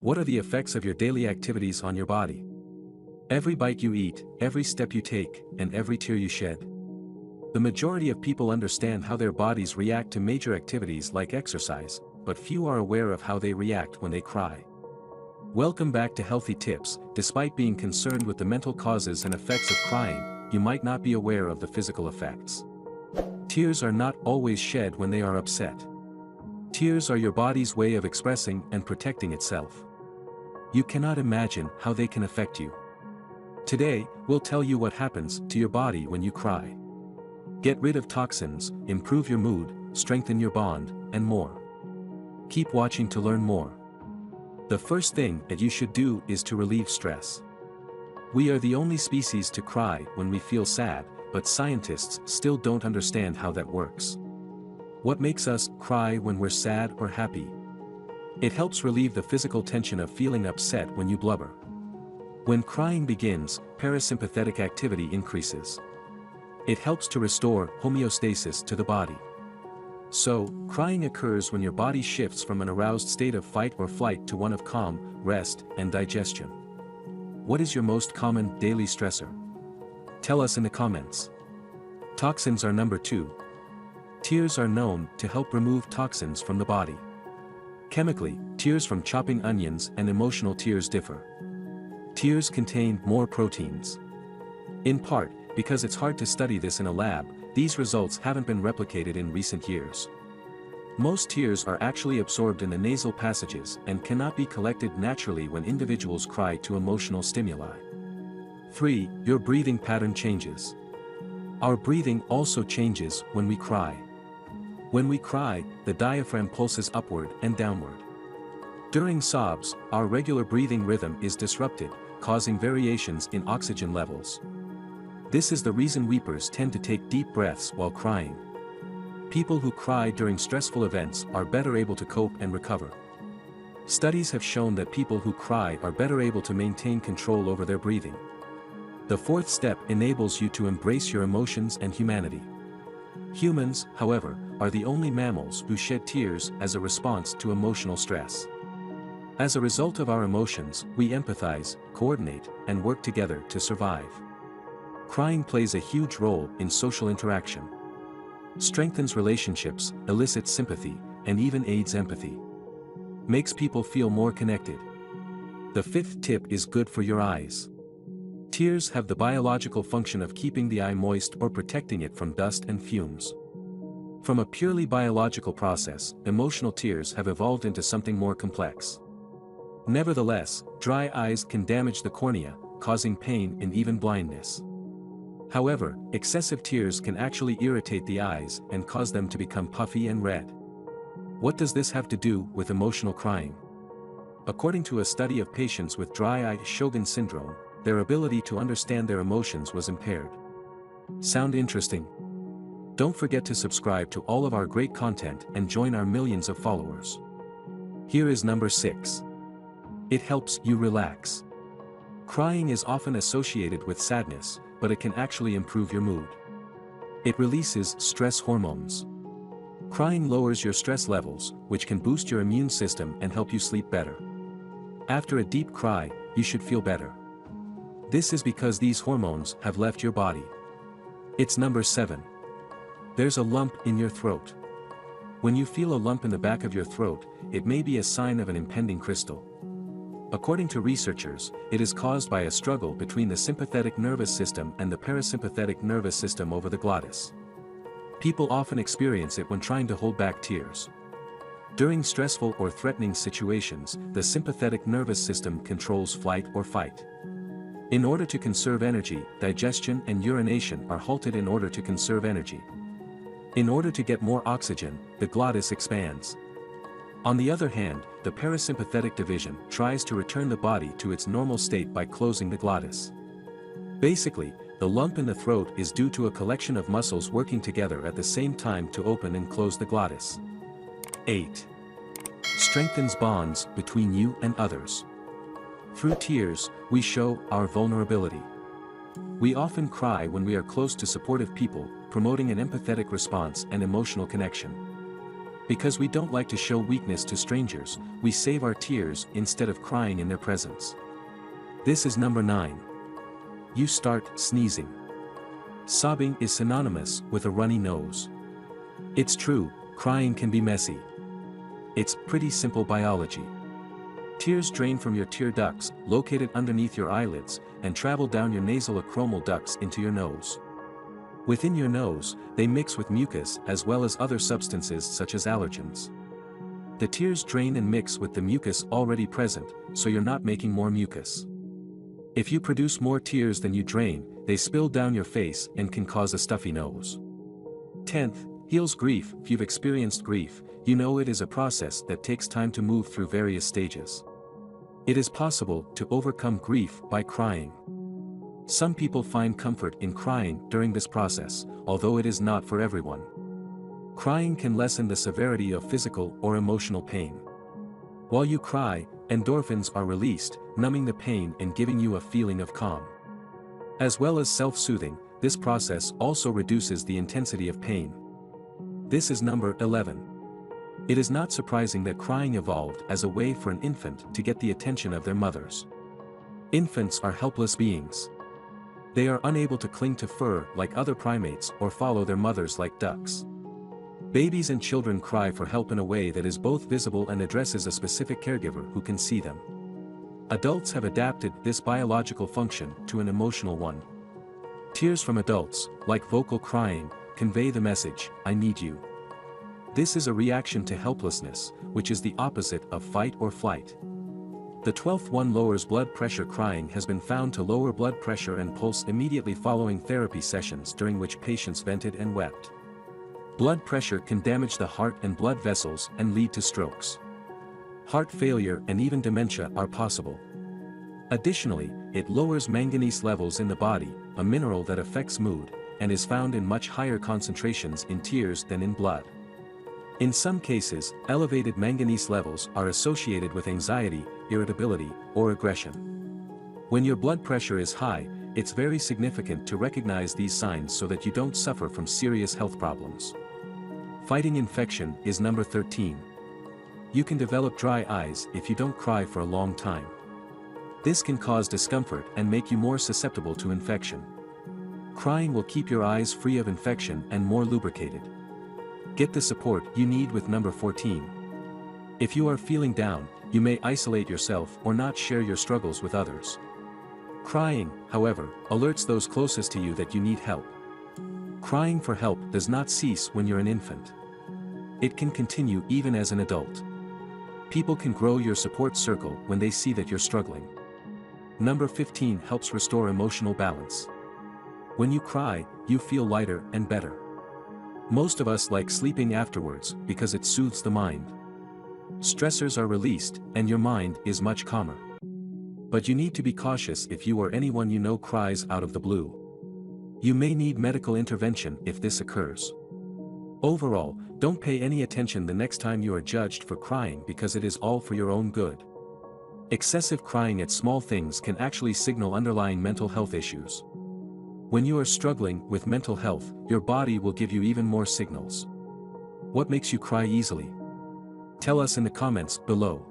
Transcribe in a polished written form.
What are the effects of your daily activities on your body? Every bite you eat, every step you take, and every tear you shed. The majority of people understand how their bodies react to major activities like exercise, but few are aware of how they react when they cry. Welcome back to Healthy Tips. Despite being concerned with the mental causes and effects of crying, you might not be aware of the physical effects. Tears are not always shed when they are upset. Tears are your body's way of expressing and protecting itself. You cannot imagine how they can affect you. Today, we'll tell you what happens to your body when you cry. Get rid of toxins, improve your mood, strengthen your bond, and more. Keep watching to learn more. The first thing that you should do is to relieve stress. We are the only species to cry when we feel sad, but scientists still don't understand how that works. What makes us cry when we're sad or happy? It helps relieve the physical tension of feeling upset when you blubber. When crying begins, parasympathetic activity increases. It helps to restore homeostasis to the body. So, crying occurs when your body shifts from an aroused state of fight or flight to one of calm, rest, and digestion. What is your most common daily stressor? Tell us in the comments. Toxins are number 2. Tears are known to help remove toxins from the body. Chemically, tears from chopping onions and emotional tears differ. Tears contain more proteins. In part, because it's hard to study this in a lab, these results haven't been replicated in recent years. Most tears are actually absorbed in the nasal passages and cannot be collected naturally when individuals cry to emotional stimuli. 3. Your breathing pattern changes. Our breathing also changes when we cry. When we cry, the diaphragm pulses upward and downward. During sobs, our regular breathing rhythm is disrupted, causing variations in oxygen levels. This is the reason weepers tend to take deep breaths while crying. People who cry during stressful events are better able to cope and recover. Studies have shown that people who cry are better able to maintain control over their breathing. The 4th step enables you to embrace your emotions and humanity. Humans, however, are the only mammals who shed tears as a response to emotional stress. As a result of our emotions, we empathize, coordinate, and work together to survive. Crying plays a huge role in social interaction. Strengthens relationships, elicits sympathy, and even aids empathy. Makes people feel more connected. The 5th tip is good for your eyes. Tears have the biological function of keeping the eye moist or protecting it from dust and fumes. From a purely biological process, emotional tears have evolved into something more complex. Nevertheless, dry eyes can damage the cornea, causing pain and even blindness. However, excessive tears can actually irritate the eyes and cause them to become puffy and red. What does this have to do with emotional crying? According to a study of patients with dry eye Sjogren syndrome, their ability to understand their emotions was impaired. Sound interesting? Don't forget to subscribe to all of our great content and join our millions of followers. Here is number 6. It helps you relax. Crying is often associated with sadness, but it can actually improve your mood. It releases stress hormones. Crying lowers your stress levels, which can boost your immune system and help you sleep better. After a deep cry, you should feel better. This is because these hormones have left your body. It's number 7. There's a lump in your throat. When you feel a lump in the back of your throat, it may be a sign of an impending crystal. According to researchers, it is caused by a struggle between the sympathetic nervous system and the parasympathetic nervous system over the glottis. People often experience it when trying to hold back tears. During stressful or threatening situations, the sympathetic nervous system controls flight or fight. In order to conserve energy, digestion and urination are halted in order to conserve energy. In order to get more oxygen, the glottis expands. On the other hand, the parasympathetic division tries to return the body to its normal state by closing the glottis. Basically, the lump in the throat is due to a collection of muscles working together at the same time to open and close the glottis. 8. Strengthens bonds between you and others. Through tears, we show our vulnerability. We often cry when we are close to supportive people, promoting an empathetic response and emotional connection. Because we don't like to show weakness to strangers, we save our tears instead of crying in their presence. This is number 9. You start sneezing. Sobbing is synonymous with a runny nose. It's true, crying can be messy. It's pretty simple biology. Tears drain from your tear ducts, located underneath your eyelids, and travel down your nasal acromal ducts into your nose. Within your nose, they mix with mucus as well as other substances such as allergens. The tears drain and mix with the mucus already present, so you're not making more mucus. If you produce more tears than you drain, they spill down your face and can cause a stuffy nose. 10th, heals grief. If you've experienced grief, you know it is a process that takes time to move through various stages. It is possible to overcome grief by crying. Some people find comfort in crying during this process, although it is not for everyone. Crying can lessen the severity of physical or emotional pain. While you cry, endorphins are released, numbing the pain and giving you a feeling of calm. As well as self-soothing, this process also reduces the intensity of pain. This is number 11. It is not surprising that crying evolved as a way for an infant to get the attention of their mothers. Infants are helpless beings. They are unable to cling to fur like other primates or follow their mothers like ducks. Babies and children cry for help in a way that is both visible and addresses a specific caregiver who can see them. Adults have adapted this biological function to an emotional one. Tears from adults, like vocal crying, convey the message, "I need you." This is a reaction to helplessness, which is the opposite of fight or flight. The 12th one lowers blood pressure. Crying has been found to lower blood pressure and pulse immediately following therapy sessions during which patients vented and wept. Blood pressure can damage the heart and blood vessels and lead to strokes. Heart failure and even dementia are possible. Additionally, it lowers manganese levels in the body, a mineral that affects mood, and is found in much higher concentrations in tears than in blood. In some cases, elevated manganese levels are associated with anxiety, irritability, or aggression. When your blood pressure is high, it's very significant to recognize these signs so that you don't suffer from serious health problems. Fighting infection is number 13. You can develop dry eyes if you don't cry for a long time. This can cause discomfort and make you more susceptible to infection. Crying will keep your eyes free of infection and more lubricated. Get the support you need with number 14. If you are feeling down, you may isolate yourself or not share your struggles with others. Crying, however, alerts those closest to you that you need help. Crying for help does not cease when you're an infant. It can continue even as an adult. People can grow your support circle when they see that you're struggling. Number 15 helps restore emotional balance. When you cry, you feel lighter and better. Most of us like sleeping afterwards because it soothes the mind. Stressors are released, and your mind is much calmer. But you need to be cautious if you or anyone you know cries out of the blue. You may need medical intervention if this occurs. Overall, don't pay any attention the next time you are judged for crying because it is all for your own good. Excessive crying at small things can actually signal underlying mental health issues. When you are struggling with mental health, your body will give you even more signals. What makes you cry easily? Tell us in the comments below.